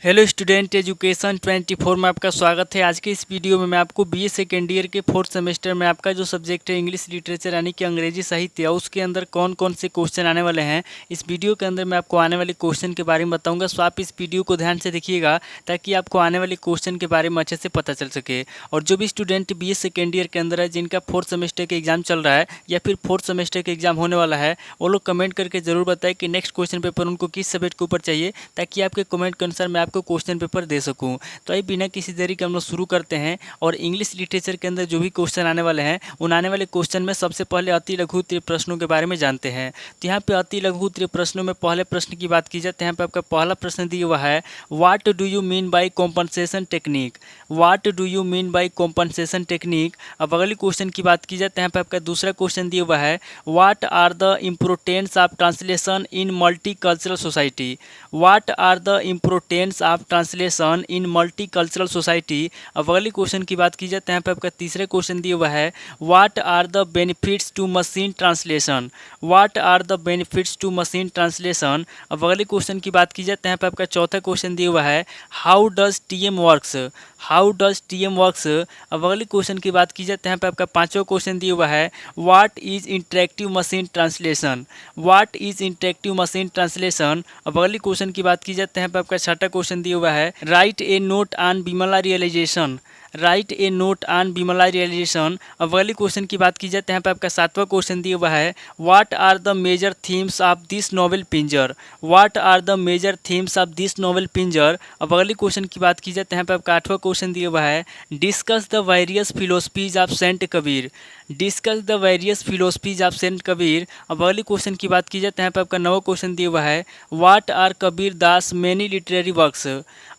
Hello student, education 24 में आपका स्वागत है। आज के इस वीडियो में मैं आपको बीए सेकेंड ईयर के 4th सेमेस्टर में आपका जो सब्जेक्ट है इंग्लिश लिटरेचर यानी कि अंग्रेजी साहित्य, उसके अंदर कौन कौन से क्वेश्चन आने वाले हैं, इस वीडियो के अंदर मैं आपको आने वाले क्वेश्चन के बारे में बताऊंगा। सो आप इस वीडियो को ध्यान से देखिएगा ताकि आपको आने वाले क्वेश्चन के बारे में अच्छे से पता चल सके। और जो भी स्टूडेंट बीए सेकेंड ईयर के अंदर है, जिनका 4th सेमेस्टर के एग्जाम चल रहा है या फिर 4th सेमेस्टर के एग्जाम होने वाला है, वो लोग कमेंट करके जरूर बताएं कि नेक्स्ट क्वेश्चन पेपर उनको किस सब्जेक्ट के ऊपर चाहिए, ताकि आपके कमेंट के अनुसार मैं आपको क्वेश्चन पेपर दे सकूं। तो आइए बिना किसी देरी के हम लोग शुरू करते हैं। और इंग्लिश लिटरेचर के अंदर जो भी क्वेश्चन आने वाले हैं, उन आने वाले क्वेश्चन में सबसे पहले अति लघु उत्तरीय प्रश्नों के बारे में जानते हैं। तो यहाँ पे अति लघु उत्तरीय प्रश्नों में पहले प्रश्न की बात की जाए तो यहाँ पे आपका पहला प्रश्न दिया हुआ है, what do you mean by compensation technique. What do you mean by compensation technique. अब अगली क्वेश्चन की बात की जाए तो यहाँ पे आपका दूसरा क्वेश्चन दिया हुआ है, what are the importance of translation in multicultural society. What are the importance of translation in multicultural society. अब अगली क्वेश्चन की बात की जाए तो यहाँ पे आपका तीसरे क्वेश्चन दिया हुआ है, what are the benefits to machine translation. What are the benefits to machine translation. अब अगले क्वेश्चन की बात की जाए तो यहाँ पे आपका चौथा क्वेश्चन दिया हुआ है, how does TM works. How does TM works. अब अगली क्वेश्चन की बात की जाए तो यहाँ पे आपका पांचवा क्वेश्चन दिया हुआ है, what is interactive machine translation. What is interactive machine translation. अब अगली क्वेश्चन की बात की जाए तो यहाँ पे आपका छठा क्वेश्चन दिया हुआ है, write a note on Vimala realisation. Write a note on Vimala realisation. अब अगली क्वेश्चन की बात की जाए तो यहाँ पे आपका सातवां क्वेश्चन दिया हुआ है, what are the major themes of this novel Pinjar. What are the major themes of this novel Pinjar. अब अगली क्वेश्चन की बात की जाए तो यहाँ पे आपका आठवां क्वेश्चन दिया हुआ है, discuss the various philosophies of saint Kabir. Discuss the various philosophies of saint Kabir. अब अगली क्वेश्चन की बात की जाए तो यहाँ पे आपका नवा क्वेश्चन दिया हुआ है, what are Kabir Das many literary works.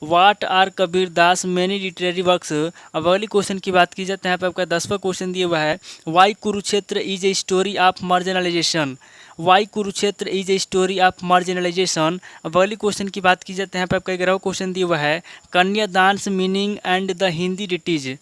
What are Kabir Das many literary works. अब अगली क्वेश्चन की बात की जाए तो यहाँ पे आपका 10वां क्वेश्चन दिया हुआ है, why Kurukshetra is a story of marginalisation. Why Kurukshetra is a story of marginalisation. अब अगली क्वेश्चन की बात की जाए तो यहाँ पे आपका 11वां क्वेश्चन दिया हुआ है, Kanyadan meaning and the Hindi ditties.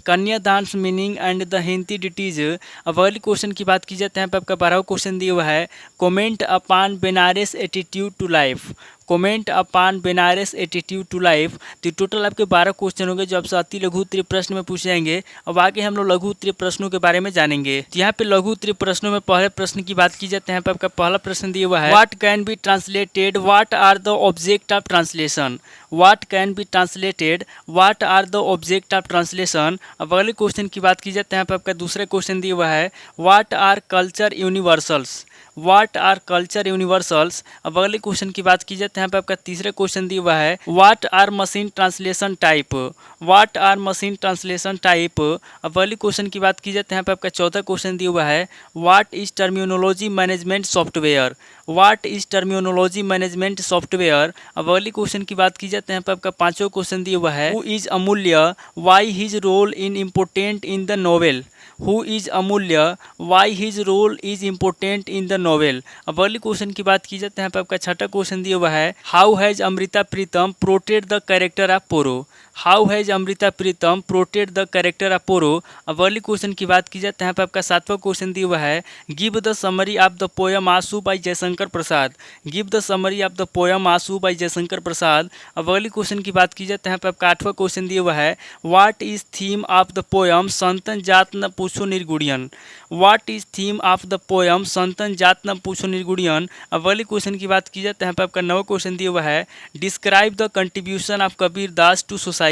Kanyadan meaning and the Hindi ditties. अब अगली क्वेश्चन की बात की जाए तो यहाँ पे आपका 12वां क्वेश्चन दिया हुआ है, comment upon Banaras attitude to life. Comment upon Banaras attitude to life. तो टोटल आपके 12 क्वेश्चन होंगे जो आपसे अति लघु उत्तरीय प्रश्न में पूछे जाएंगे। अब आगे हम लोग लघु उत्तरीय प्रश्नों के बारे में जानेंगे। तो यहाँ पे लघु उत्तरीय प्रश्नों में पहले प्रश्न की बात की जाए तो यहाँ पे आपका पहला प्रश्न दिया हुआ है, what can be translated, what are the object of translation. What can be translated, what are the object of translation. अब अगले क्वेश्चन की बात की जाए तो यहाँ पे आपका दूसरा क्वेश्चन दिया हुआ है, what our culture universals. What our culture universals. अब अगले क्वेश्चन की बात की जाए तो यहाँ पे आपका तीसरा क्वेश्चन दिया हुआ है, what are machine translation type. What are machine translation type. अब अगले क्वेश्चन की बात की जाए तो यहाँ पे आपका चौथा क्वेश्चन दिया हुआ है, what is terminology management software. What is terminology management software. अब अगली क्वेश्चन की बात की जाए तो यहाँ पे आपका पांचवा क्वेश्चन दिया हुआ है, who is Amulya, why his role in important in the novel. Who is Amulya, why his role is important in the novel. अब अगली क्वेश्चन की बात की जाए तो यहाँ पे आपका छठा क्वेश्चन दिया हुआ है, how has Amrita Pritam portrait the character of Puro. How has Amrita Pritam portrait the character of Puro. अब अगली क्वेश्चन की बात की जाए तो यहाँ पे आपका सातवां क्वेश्चन दिया हुआ है, give the summary of the poem Aansu by Jaishankar Prasad. Give the summary of the poem Aansu by Jaishankar Prasad. अब अगली क्वेश्चन की बात की जाए तो यहाँ पे आपका आठवां क्वेश्चन दिया हुआ है, what is theme of the poem संतन जात न पूछो निर्गुणियन। What is theme of the poem संतन जात न पूछो निर्गुणियन। अब अगली क्वेश्चन की बात की जाए तो यहाँ पे आपका नवा क्वेश्चन दिया हुआ है, describe the contribution of Kabir Das to society.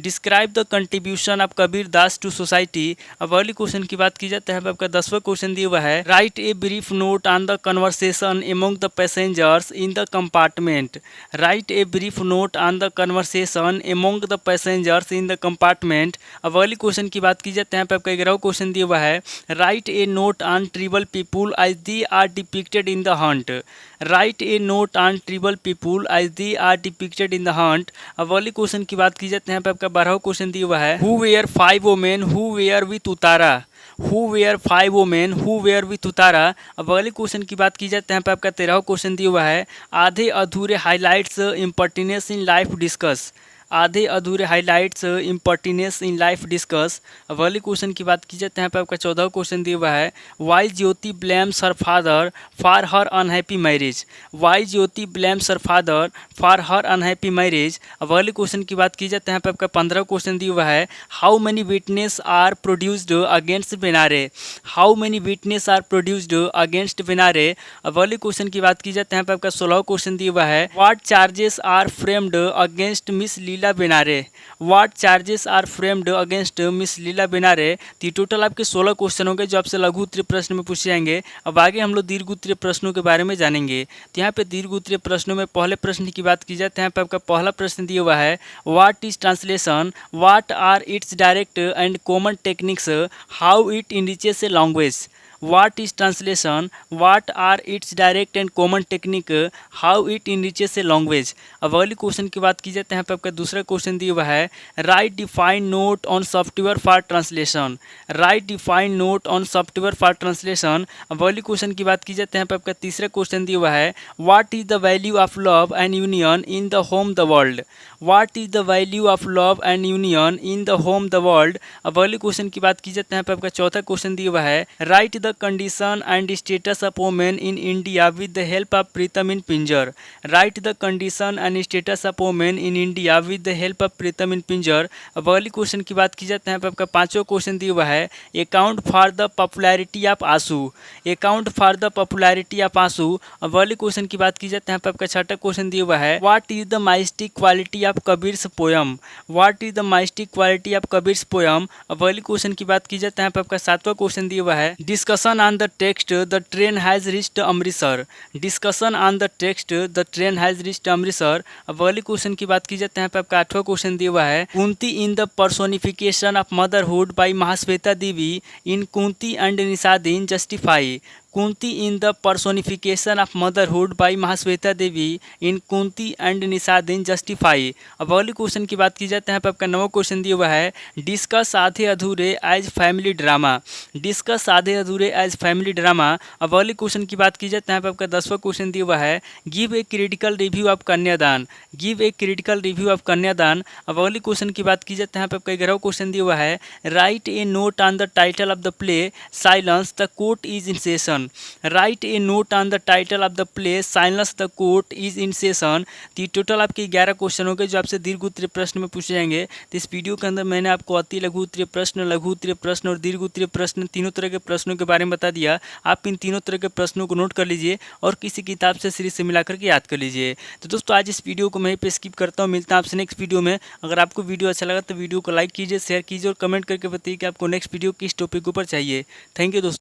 Describe the contribution of Kabir Das to society. अब अगली क्वेश्चन की बात की जाए तो यहाँ पे आपका 10वां क्वेश्चन दिया हुआ है, write a brief note on the conversation among the passengers in the compartment. Right a brief note on the conversation among the passengers in the compartment. अब अगली क्वेश्चन की बात की जाए तो यहाँ पे आपका 11वां क्वेश्चन दिया हुआ है, write a note on tribal people as they are depicted in the hunt. Write a note on tribal people as they are depicted in the hunt. अब अगली क्वेश्चन की बात की जाए तो यहाँ पे आपका 12वां क्वेश्चन दिया हुआ है, who were 5 women who were with Utara. Who were 5 women who were with Utara. अब अगले क्वेश्चन की बात की जाए तो यहाँ पे आपका 13वां क्वेश्चन दिया हुआ है, आधे अधूरे हाईलाइट्स इम्पर्टिनेंस इन लाइफ डिस्कस। आधे अधूरे हाईलाइट्स इम्पर्टिनेंस इन लाइफ डिस्कस। अगले क्वेश्चन की बात की जाए तो यहाँ पे आपका 14वां क्वेश्चन दिया हुआ है, why Jyoti blames her father for her unhappy marriage. Why Jyoti blames her father for her unhappy marriage. अब अगले क्वेश्चन की बात की जाए तो यहाँ पे आपका 15वां क्वेश्चन दिया हुआ है, how many witness are produced against Benare. How many witness are produced against Benare. अब अगले क्वेश्चन की बात की जाए तो यहाँ पे आपका 16वां क्वेश्चन दिया हुआ है, what charges are framed against miss Leela Benare. What charges are framed against miss Leela Benare. तो टोटल आपके 16 क्वेश्चन होंगे जो आपसे लघु उत्तरीय प्रश्न में पूछे जाएंगे। अब आगे हम लोग दीर्घ उत्तरीय प्रश्नों के बारे में जानेंगे। तो यहाँ पे दीर्घ उत्तरीय प्रश्नों में पहले प्रश्न की बात की जाए तो यहाँ पे आपका पहला प्रश्न दिया हुआ है, what is translation, what are its direct and common techniques, how it enriches a language. What is translation? What are its direct and common technique? How it enriches a language? अब अगली क्वेश्चन की बात की जाए तो यहाँ पे आपका दूसरा क्वेश्चन दिया हुआ है, right define note on software for translation. Right define note on software for translation. अब अगली क्वेश्चन की बात की जाए तो यहाँ पे आपका तीसरा क्वेश्चन दिया हुआ है, what is the value of love and union in the home the world. What is the value of love and union in the home the world. अब अगली क्वेश्चन की बात की जाए तो यहाँ पे आपका चौथा क्वेश्चन दिया हुआ है, write the condition and status of women in India with the help of Pritam in Pinjar. Write the condition and status of women in India with the help of Pritam in Pinjar. अब अगली क्वेश्चन की बात की जाए तो यहाँ पे आपका पांचवा क्वेश्चन दिया हुआ है, account for the popularity of Aansu. Account for the popularity of Aansu. अब अगली क्वेश्चन की बात की जाए तो यहाँ पे आपका छठा क्वेश्चन दिया हुआ है, what is the mystic quality of Kabir's poem. What is the mystic quality of Kabir's poem. अब अगली क्वेश्चन की बात की जाए तो यहाँ पे आपका सातवां क्वेश्चन दिया हुआ है, discussion on the text the train has reached Amritsar. Discussion on the text the train has reached Amritsar. अब अगली क्वेश्चन की बात की जाए तो यहाँ पे आपका आठवां क्वेश्चन दिया हुआ है, Kunti in the personification of motherhood by Mahasweta Devi in Kunti and Nishadin justify. Kunti in the personification of motherhood by Mahasweta Devi in Kunti and Nishadin justify. अब अगली क्वेश्चन की बात की जाए तो यहाँ पे आपका 9वां क्वेश्चन दिया हुआ है, डिस्कस आधे अधूरे एज फैमिली ड्रामा। डिस्कस आधे अधूरे एज फैमिली ड्रामा। अब अगली क्वेश्चन की बात की जाए तो यहाँ पे आपका 10वां क्वेश्चन दिया हुआ है, give a critical review of Kanyadan. Give a critical review of Kanyadan. अब अगली क्वेश्चन की बात की जाए तो यहाँ पे आपका 11वां क्वेश्चन दिया हुआ है, write a note on the title of the play silence the court is in session. Right a note on the title of the play silence the court is in session. तो total आपके 11 question हो गए जो आपसे दीर्घ उत्तरीय प्रश्न में पूछे जाएंगे। तो इस वीडियो के अंदर मैंने आपको अति लघु उत्तरीय प्रश्न, लघु उत्तरीय प्रश्न और दीर्घ उत्तरीय प्रश्न तीनों तरह के प्रश्नों के बारे में बता दिया। आप इन तीनों तरह के प्रश्नों को नोट कर लीजिए और किसी किताब से सीरीज से मिलाकर के याद कर लीजिए। तो दोस्तों आज इस वीडियो को मैं पे स्किप करता हूँ, मिलता हूँ आपसे नेक्स्ट वीडियो में। अगर आपको वीडियो अच्छा लगा तो वीडियो को लाइक कीजिए, शेयर कीजिए और कमेंट करके बताइए कि आपको नेक्स्ट वीडियो किस टॉपिक के ऊपर चाहिए। थैंक यू दोस्तों।